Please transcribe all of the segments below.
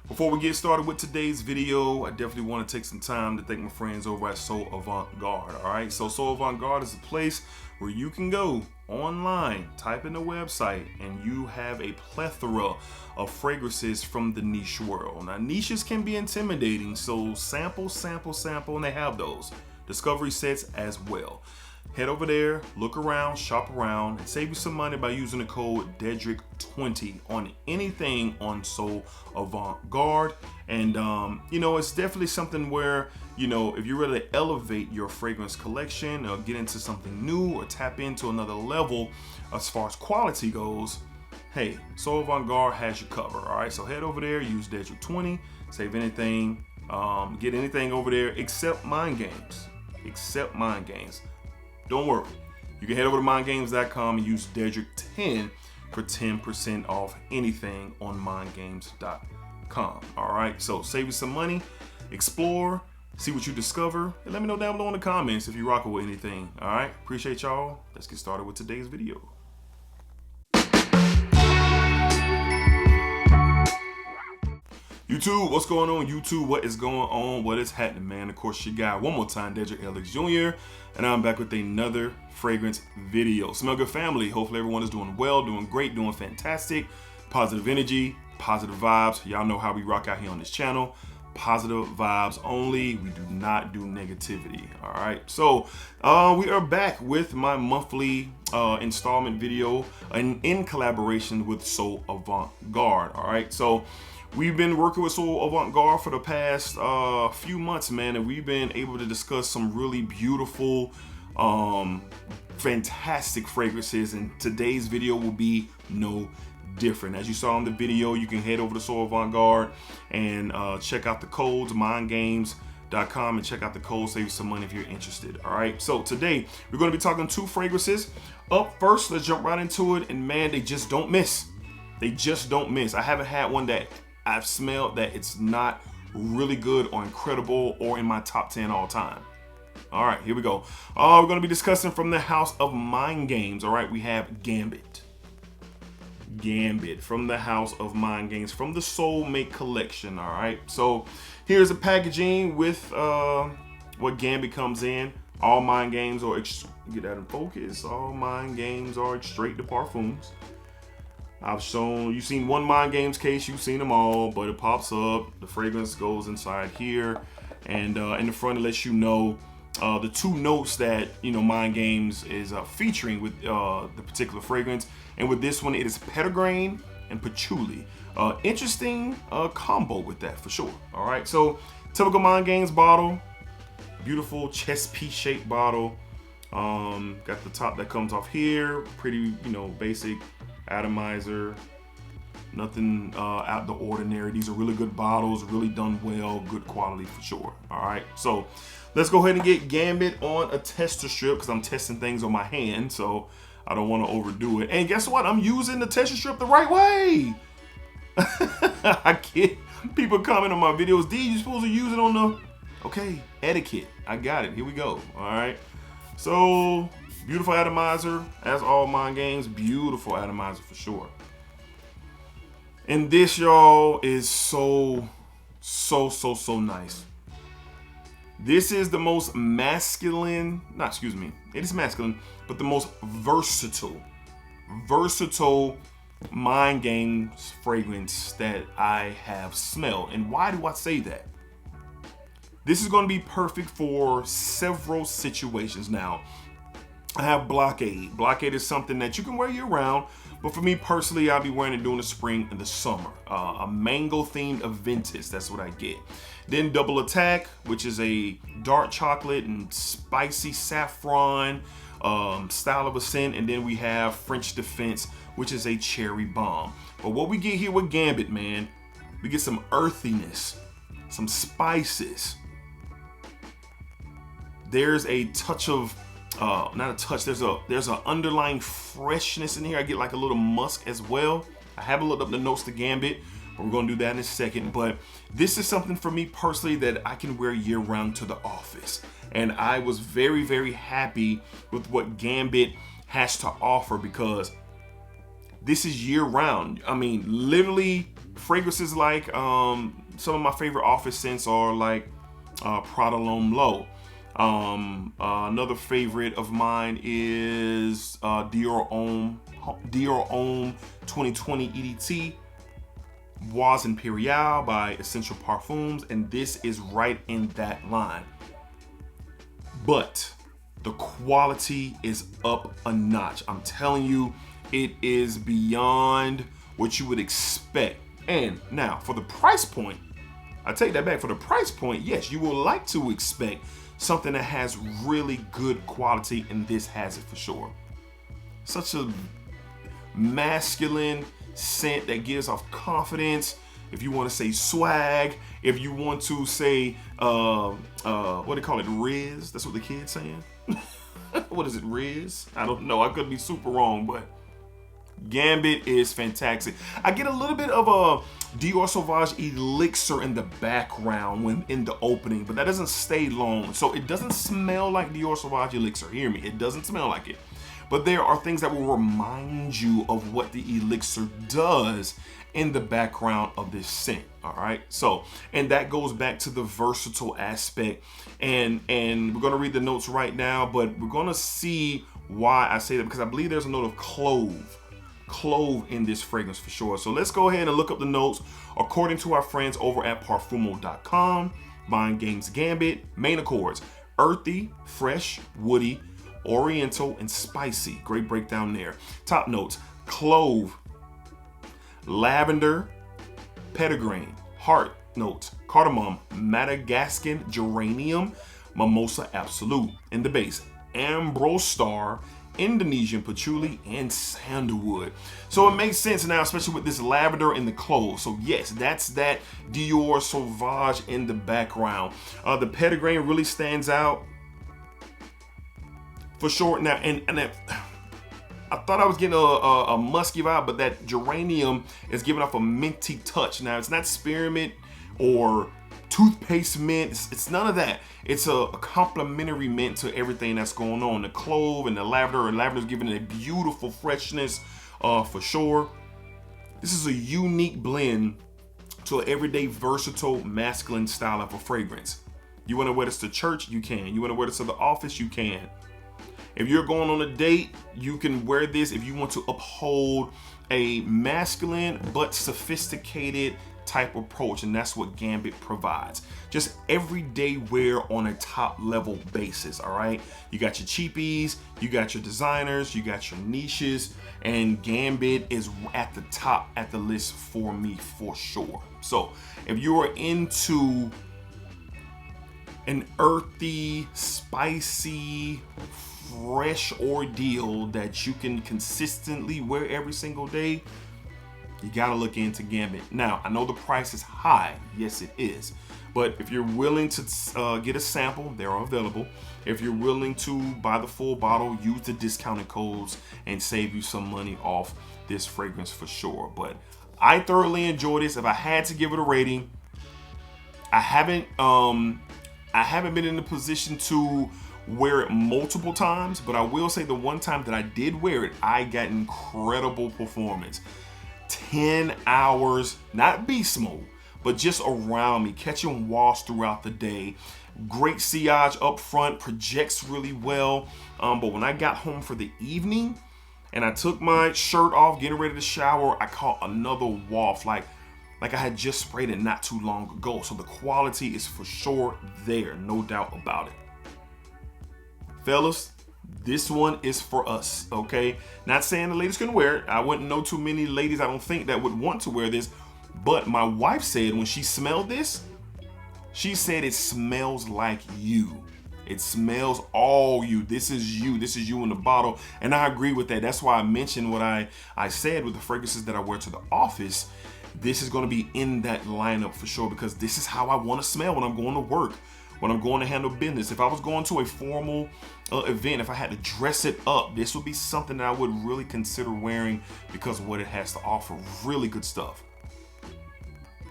Before we get started with today's video, I definitely want to take some time to thank my friends over at So Avant-Garde. All right, so Avant-Garde is a place where you can go online, type in the website, and you have a plethora of fragrances from the niche world. Now, niches can be intimidating, so sample, and they have those discovery sets as well. Head over there, look around, shop around, and save you some money by using the code DEDRICK20 on anything on So Avant-Garde. And it's definitely something where, if you're ready to elevate your fragrance collection or get into something new or tap into another level as far as quality goes, hey, So Avant-Garde has you covered. All right, so head over there, use DEDRICK20, save anything, get anything over there except mind games. Don't worry. You can head over to mindgames.com and use DEDRICK10 for 10% off anything on mindgames.com. All right, so save you some money, explore, see what you discover, and let me know down below in the comments if you rock with anything. All right, appreciate y'all. Let's get started with today's video. YouTube, what's going on? YouTube, what is going on? What is happening, man? Of course, your guy, one more time, DEDRICKHJR, and I'm back with another fragrance video. Smell good, family. Hopefully everyone is doing well, doing great, doing fantastic. Positive energy, positive vibes. Y'all know how we rock out here on this channel. Positive vibes only. We do not do negativity. All right. So we are back with my monthly installment video in collaboration with So Avant-Garde. All right. So we've been working with So Avant-Garde for the past few months, man, and we've been able to discuss some really beautiful, fantastic fragrances, and today's video will be no different. As you saw in the video, you can head over to So Avant-Garde and check out the codes, mindgames.com, and check out the code, save you some money if you're interested. All right, so today we're going to be talking 2 fragrances. Up first, let's jump right into it, and man, they just don't miss. They just don't miss. I haven't had one that I've smelled that it's not really good or incredible or in my top 10 all time. All right, here we go. We're going to be discussing from the house of Mind Games. All right, we have Gambit. Gambit from the house of Mind Games from the Soulmate collection. All right, so here's the packaging with what Gambit comes in. All Mind Games are, get that in focus, all Mind Games are straight to parfums. you've seen one Mind Games case, you've seen them all, but it pops up, the fragrance goes inside here, and in the front it lets you know the 2 notes that Mind Games is featuring with the particular fragrance. And with this one, it is petitgrain and patchouli. Interesting combo with that for sure. All right, so typical Mind Games bottle, beautiful chest piece shaped bottle. Got the top that comes off here, pretty basic atomizer, nothing out the ordinary. These are really good bottles, really done well, good quality for sure. All right, so let's go ahead and get Gambit on a tester strip because I'm testing things on my hand, so I don't want to overdo it. And guess what? I'm using the tester strip the right way. I get people comment on my videos, D, you supposed to use it on the, okay, etiquette. I got it. Here we go. All right. So beautiful atomizer, as all Mind Games, beautiful atomizer for sure. And this, y'all, is so nice. This is the most masculine, it is masculine, but the most versatile Mind Games fragrance that I have smelled. And why do I say that? This is going to be perfect for several situations. Now, I have Blockade. Blockade is something that you can wear year round, but for me personally, I'll be wearing it during the spring and the summer. A mango themed Aventus, that's what I get. Then Double Attack, which is a dark chocolate and spicy saffron style of a scent. And then we have French Defense, which is a cherry bomb. But what we get here with Gambit, man, we get some earthiness, some spices. There's a touch of not a touch, there's an underlying freshness in here. I get like a little musk as well. I haven't looked up the notes to Gambit, but we're gonna do that in a second. But this is something for me personally that I can wear year round to the office. And I was very, very happy with what Gambit has to offer because this is year round. I mean, literally fragrances like some of my favorite office scents are like Prada L'Homme Low. Another favorite of mine is Dior Homme 2020 EDT, Bois Imperial by Essential Parfums, and this is right in that line. But the quality is up a notch. I'm telling you, it is beyond what you would expect. And now for the price point, I take that back. For the price point, yes, you will like to expect something that has really good quality, and this has it for sure. Such a masculine scent that gives off confidence. If you want to say swag, if you want to say what do they call it, Riz? That's what the kids saying. What is it, Riz? I don't know. I could be super wrong, but Gambit is fantastic. I get a little bit of a Dior Sauvage elixir in the background when in the opening, but that doesn't stay long. So it doesn't smell like Dior Sauvage elixir. Hear me, it doesn't smell like it. But there are things that will remind you of what the elixir does in the background of this scent. All right. So, and that goes back to the versatile aspect. And we're going to read the notes right now, but we're going to see why I say that, because I believe there's a note of clove in this fragrance for sure. So let's go ahead and look up the notes. According to our friends over at Parfumo.com, buying Games Gambit, main accords: earthy, fresh, woody, oriental, and spicy. Great breakdown there. Top notes: clove, lavender, petitgrain. Heart notes: cardamom, Madagascan geranium, mimosa absolute. In the base: ambrose star, Indonesian patchouli, and sandalwood. So it makes sense now, especially with this lavender and the clove. So yes, that's that Dior Sauvage in the background. The petitgrain really stands out for sure. Now, and I thought I was getting a musky vibe, but that geranium is giving off a minty touch. Now, it's not spearmint or toothpaste mint. It's none of that. It's a complementary mint to everything that's going on. The clove and the lavender, and lavender is giving it a beautiful freshness for sure. This is a unique blend to an everyday versatile masculine style of a fragrance. You want to wear this to church? You can. You want to wear this to the office? You can. If you're going on a date, you can wear this if you want to uphold a masculine but sophisticated type approach, and that's what Gambit provides. Just everyday wear on a top level basis. All right, you got your cheapies, you got your designers, you got your niches, and Gambit is at the top at the list for me for sure. So if you are into an earthy, spicy, fresh ordeal that you can consistently wear every single day, you gotta look into Gambit. Now, I know the price is high. Yes, it is. But if you're willing to get a sample, they're available. If you're willing to buy the full bottle, use the discounted codes and save you some money off this fragrance for sure. But I thoroughly enjoy this. If I had to give it a rating, I haven't been in a position to wear it multiple times, but I will say the one time that I did wear it, I got incredible performance. 10 hours, not beast mode, but just around me, catching walls throughout the day. Great sillage up front, projects really well. But when I got home for the evening and I took my shirt off, getting ready to shower, I caught another waft like I had just sprayed it not too long ago. So the quality is for sure there, no doubt about it. Fellas, this one is for us, okay? Not saying the ladies can wear it. I wouldn't know too many ladies, I don't think, that would want to wear this. But my wife said when she smelled this, she said it smells like you. It smells all you. This is you. This is you in the bottle. And I agree with that. That's why I mentioned what I said with the fragrances that I wear to the office. This is going to be in that lineup for sure, because this is how I want to smell when I'm going to work, when I'm going to handle business. If I was going to a formal event, if I had to dress it up, this would be something that I would really consider wearing because of what it has to offer. Really good stuff.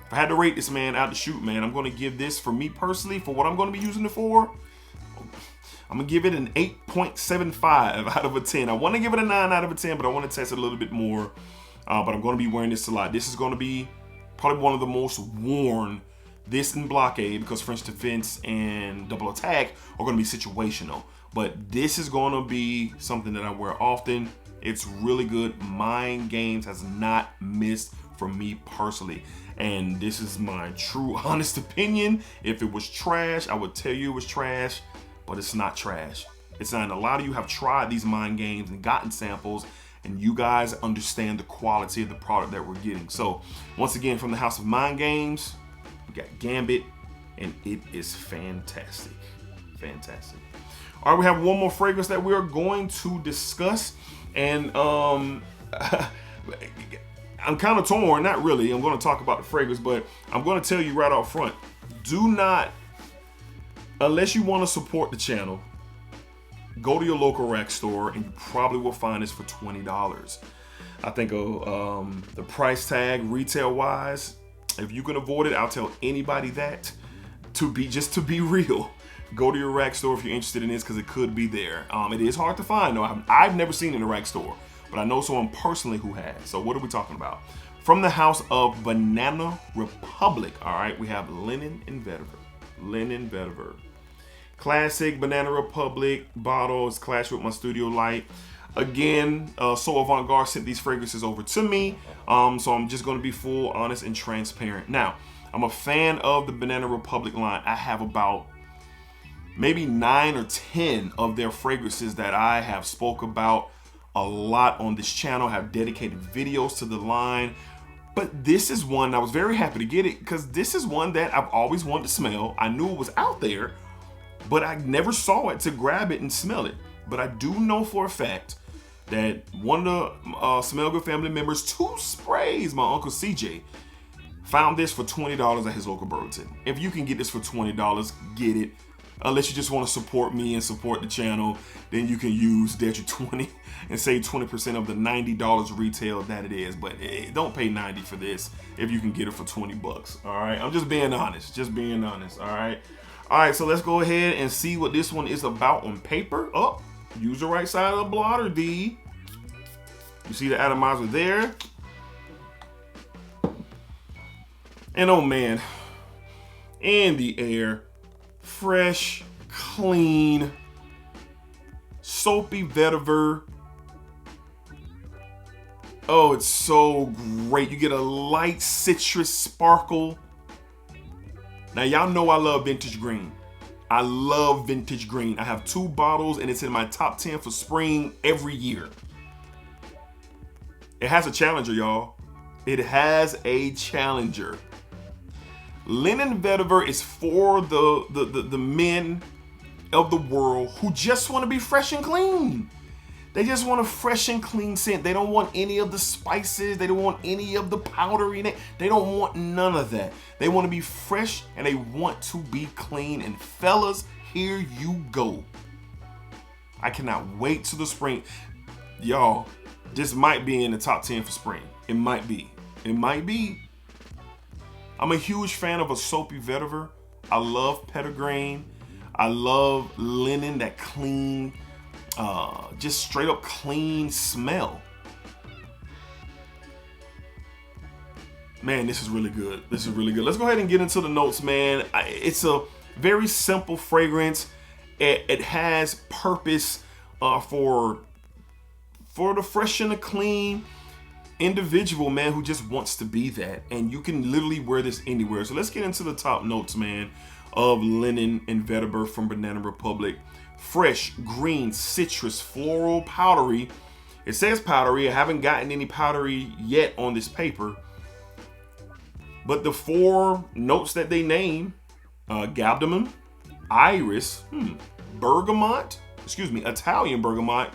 If I had to rate this, man, out the chute, man, I'm going to give this, for me personally, for what I'm going to be using it for, I'm going to give it an 8.75 out of a 10. I want to give it a 9 out of a 10, but I want to test it a little bit more. But I'm going to be wearing this a lot. This is going to be Probably one of the most worn. This and Blockade, because French Defense and Double Attack are going to be situational. But this is going to be something that I wear often. It's really good. Mind Games has not missed from me personally. And this is my true, honest opinion. If it was trash, I would tell you it was trash, but it's not trash. It's not. And a lot of you have tried these Mind Games and gotten samples, and you guys understand the quality of the product that we're getting. So once again, from the house of Mind Games, we got Gambit, and it is fantastic. Fantastic. All right, we have one more fragrance that we are going to discuss, and I'm kind of torn. Not really. I'm going to talk about the fragrance, but I'm going to tell you right out front, do not, unless you want to support the channel, go to your local rack store, and you probably will find this for $20. I think the price tag retail wise, if you can avoid it, I'll tell anybody that. To be real, go to your rack store if you're interested in this, because it could be there. It is hard to find though. I've never seen it in a rack store, but I know someone personally who has. So what are we talking about? From the house of Banana Republic, all right, we have Linen and Vetiver. Linen Vetiver. Classic Banana Republic bottle. It's clashed with my studio light. Again, So Avant-Garde sent these fragrances over to me, so I'm just going to be full, honest, and transparent. Now, I'm a fan of the Banana Republic line. I have about maybe 9 or 10 of their fragrances that I have spoke about a lot on this channel, have dedicated videos to the line. But this is one, I was very happy to get it, because this is one that I've always wanted to smell. I knew it was out there, but I never saw it to grab it and smell it. But I do know for a fact that one of the Smell Good family members, 2 sprays, my Uncle CJ, found this for $20 at his local Burlington. If you can get this for $20, get it. Unless you just want to support me and support the channel, then you can use DEDRICK20 and save 20% of the $90 retail that it is. But don't pay $90 for this if you can get it for 20 bucks. All right, I'm just being honest, all right. All right, so let's go ahead and see what this one is about on paper. Oh, use the right side of the blotter, D. You see the atomizer there? And oh man, in the air, fresh, clean, soapy vetiver. Oh, it's so great. You get a light citrus sparkle. Now, y'all know I love vintage green. I love vintage green. I have 2 bottles, and it's in my top 10 for spring every year. It has a challenger, y'all. It has a challenger. Linen Vetiver is for the men of the world who just want to be fresh and clean. They just want a fresh and clean scent. They don't want any of the spices. They don't want any of the powder in it. They don't want none of that. They want to be fresh and they want to be clean. And fellas, here you go. I cannot wait till the spring. Y'all, this might be in the top 10 for spring. It might be. It might be. I'm a huge fan of a soapy vetiver. I love petitgrain. I love linen, that clean, just straight up clean smell. Man, this is really good. This is really good. Let's go ahead and get into the notes, man. It's a very simple fragrance. It has purpose for the fresh and the clean individual, man, who just wants to be that. And you can literally wear this anywhere. So let's get into the top notes, man, of Linen and Vetiver from Banana Republic. Fresh, green, citrus, floral, powdery. It says powdery. I haven't gotten any powdery yet on this paper. But the 4 notes that they name, Galdamum, Iris, bergamot, Italian bergamot,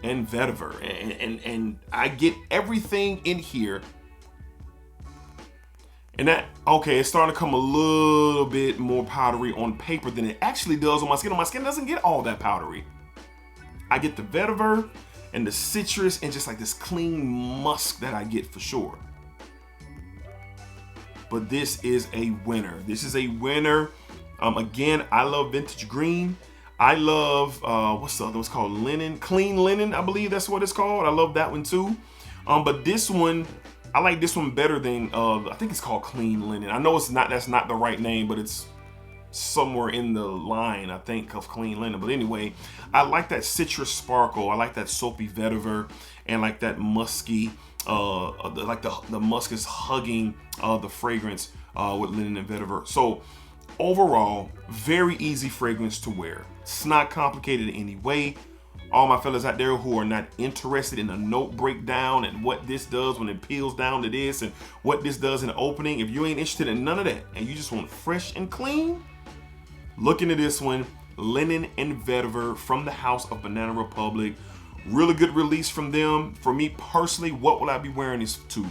and vetiver. And I get everything in here. And that, okay, it's starting to come a little bit more powdery on paper than it actually does on my skin. On my skin, it doesn't get all that powdery. I get the vetiver and the citrus and just like this clean musk that I get for sure. But this is a winner. This is a winner. Again, I love vintage green. I love, what's the other? What's called linen, clean linen. I believe that's what it's called. I love that one too. But this one I like this one better than, I think it's called Clean Linen. I know it's not, that's not the right name, but it's somewhere in the line, I think, of Clean Linen. But anyway, I like that citrus sparkle. I like that soapy vetiver, and like that musky, like the musk is hugging the fragrance with linen and vetiver. So overall, very easy fragrance to wear. It's not complicated in any way. All my fellas out there who are not interested in a note breakdown and what this does when it peels down to this and what this does in the opening, if you ain't interested in none of that and you just want fresh and clean, look into this one, Linen and Vetiver from the House of Banana Republic. Really good release from them. For me personally, what will I be wearing this to?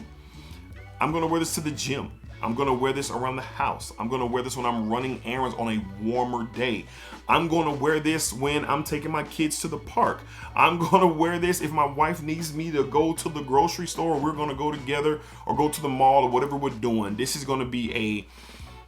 I'm gonna wear this to the gym. I'm gonna wear this around the house. I'm gonna wear this when I'm running errands on a warmer day. I'm gonna wear this when I'm taking my kids to the park. I'm gonna wear this if my wife needs me to go to the grocery store, or we're gonna go together or go to the mall or whatever we're doing. This is gonna be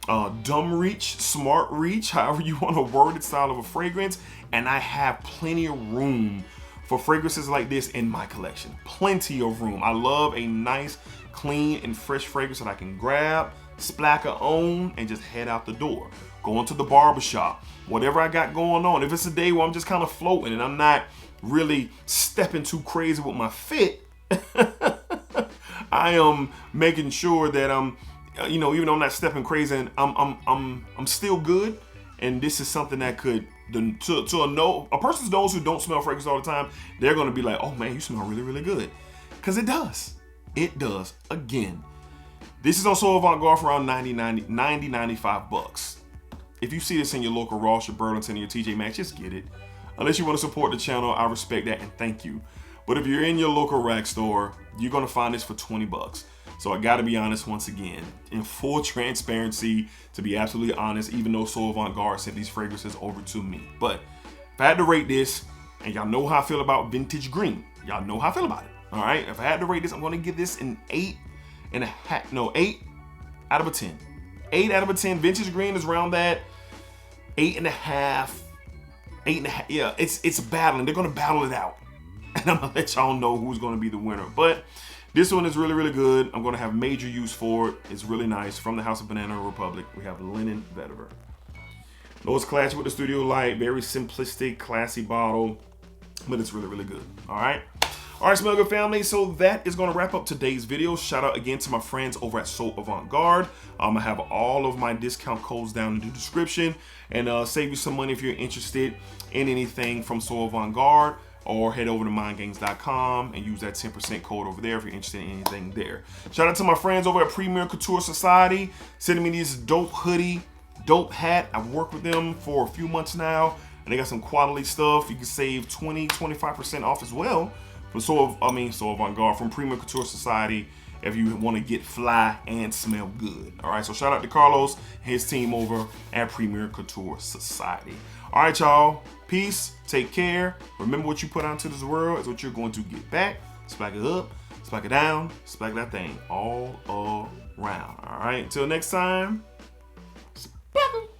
a dumb reach, smart reach, however you wanna word it, style of a fragrance. And I have plenty of room for fragrances like this in my collection. Plenty of room. I love a nice, clean and fresh fragrance that I can grab, splacker on, and just head out the door. Going to the barbershop, whatever I got going on. If it's a day where I'm just kind of floating and I'm not really stepping too crazy with my fit, I am making sure that I'm, you know, even though I'm not stepping crazy, and I'm still good. And this is something that could, to a person's nose who don't smell fragrance all the time, they're gonna be like, oh man, you smell really, really good. Cause it does. It does. Again, this is also avant-garde for around 95 bucks. If you see this in your local Ross, your Burlington, your TJ Maxx, just get it. Unless you want to support the channel, I respect that and thank you. But if you're in your local rack store, you're gonna find this for 20 bucks. So I gotta be honest once again, in full transparency, to be absolutely honest, even though So Avant-Garde sent these fragrances over to me. But if I had to rate this, and y'all know how I feel about vintage green, y'all know how I feel about it. All right, if I had to rate this, I'm gonna give this an 8 out of a 10. 8 out of a 10. Vintage green is around that 8.5, 8.5. Yeah, it's battling. They're gonna battle it out, and I'm gonna let y'all know who's gonna be the winner. But this one is really, really good. I'm gonna have major use for it. It's really nice. From the House of Banana Republic, we have Linen Vetiver. Lowest classy with the studio light, very simplistic, classy bottle, but it's really, really good. All right. All right, Smell Good family, so that is gonna wrap up today's video. Shout out again to my friends over at So Avant-Garde. I have all of my discount codes down in the description, and save you some money if you're interested in anything from So Avant-Garde, or head over to mindgames.com and use that 10% code over there if you're interested in anything there. Shout out to my friends over at Premier Couture Society, sending me this dope hoodie, dope hat. I've worked with them for a few months now, and they got some quality stuff. You can save 20-25% off as well. So Avant-Garde from Premier Couture Society if you want to get fly and smell good. All right, so shout out to Carlos and his team over at Premier Couture Society. All right, y'all, peace, take care. Remember, what you put out into this world is what you're going to get back. Splack it up, splack it down, splack that thing all around. All right, until next time, splack it.